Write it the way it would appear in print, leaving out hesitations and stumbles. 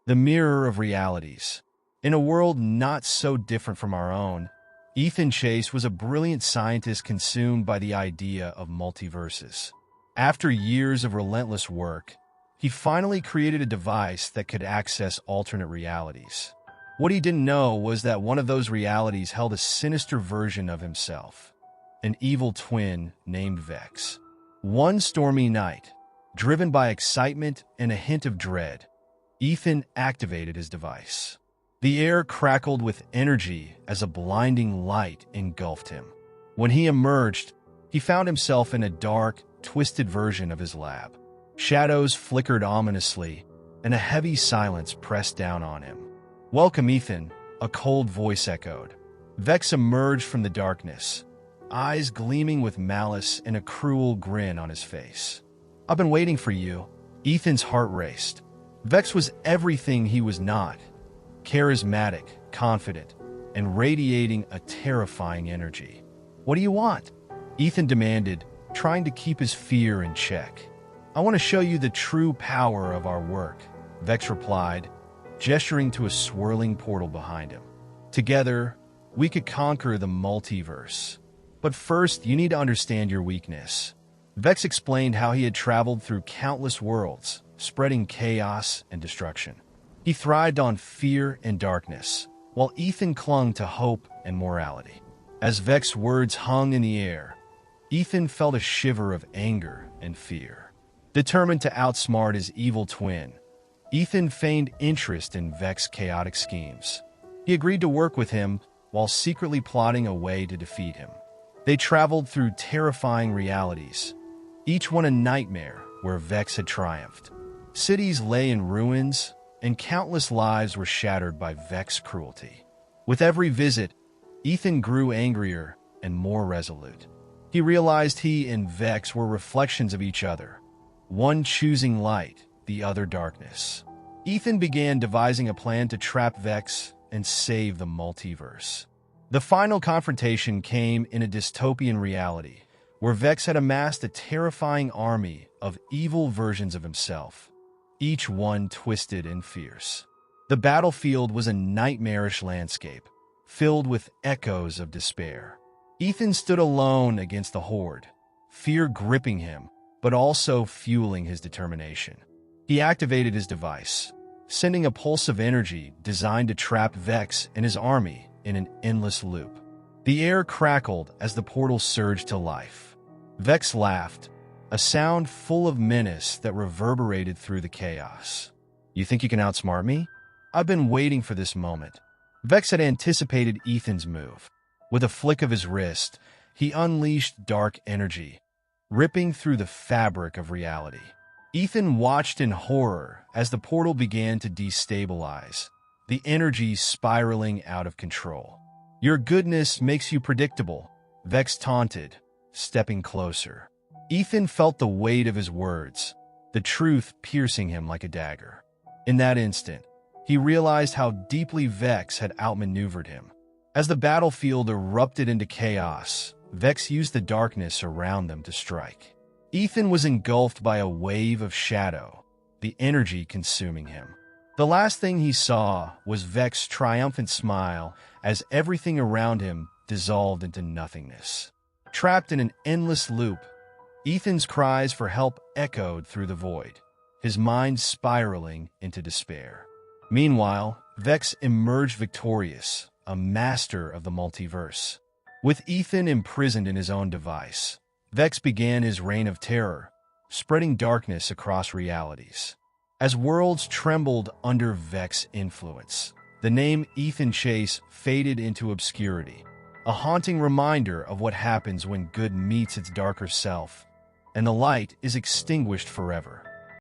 The mirror of realities. In a world not so different from our own, Ethan Chase was a brilliant scientist consumed by the idea of multiverses. After years of relentless work, he finally created a device that could access alternate realities. What he didn't know was that one of those realities held a sinister version of himself, an evil twin named Vex. One stormy night, driven by excitement and a hint of dread, Ethan activated his device. The air crackled with energy as a blinding light engulfed him. When he emerged, he found himself in a dark, twisted version of his lab. Shadows flickered ominously, and a heavy silence pressed down on him. "Welcome, Ethan," a cold voice echoed. Vex emerged from the darkness, eyes gleaming with malice and a cruel grin on his face. "I've been waiting for you." Ethan's heart raced. Vex was everything he was not: charismatic, confident, and radiating a terrifying energy. "What do you want?" Ethan demanded, trying to keep his fear in check. "I want to show you the true power of our work," Vex replied, gesturing to a swirling portal behind him. "Together, we could conquer the multiverse. But first, you need to understand your weakness." Vex explained how he had traveled through countless worlds, spreading chaos and destruction. He thrived on fear and darkness, while Ethan clung to hope and morality. As Vex's words hung in the air, Ethan felt a shiver of anger and fear. Determined to outsmart his evil twin, Ethan feigned interest in Vex's chaotic schemes. He agreed to work with him while secretly plotting a way to defeat him. They traveled through terrifying realities, each one a nightmare where Vex had triumphed. Cities lay in ruins, and countless lives were shattered by Vex's cruelty. With every visit, Ethan grew angrier and more resolute. He realized he and Vex were reflections of each other, one choosing light, the other darkness. Ethan began devising a plan to trap Vex and save the multiverse. The final confrontation came in a dystopian reality, where Vex had amassed a terrifying army of evil versions of himself, each one twisted and fierce. The battlefield was a nightmarish landscape, filled with echoes of despair. Ethan stood alone against the horde, fear gripping him, but also fueling his determination. He activated his device, sending a pulse of energy designed to trap Vex and his army in an endless loop. The air crackled as the portal surged to life. Vex laughed, a sound full of menace that reverberated through the chaos. "You think you can outsmart me? I've been waiting for this moment." Vex had anticipated Ethan's move. With a flick of his wrist, he unleashed dark energy, ripping through the fabric of reality. Ethan watched in horror as the portal began to destabilize, the energy spiraling out of control. "Your goodness makes you predictable," Vex taunted, stepping closer. Ethan felt the weight of his words, the truth piercing him like a dagger. In that instant, he realized how deeply Vex had outmaneuvered him. As the battlefield erupted into chaos, Vex used the darkness around them to strike. Ethan was engulfed by a wave of shadow, the energy consuming him. The last thing he saw was Vex's triumphant smile as everything around him dissolved into nothingness. Trapped in an endless loop, Ethan's cries for help echoed through the void, his mind spiraling into despair. Meanwhile, Vex emerged victorious, a master of the multiverse. With Ethan imprisoned in his own device, Vex began his reign of terror, spreading darkness across realities. As worlds trembled under Vex's influence, the name Ethan Chase faded into obscurity, a haunting reminder of what happens when good meets its darker self, and the light is extinguished forever.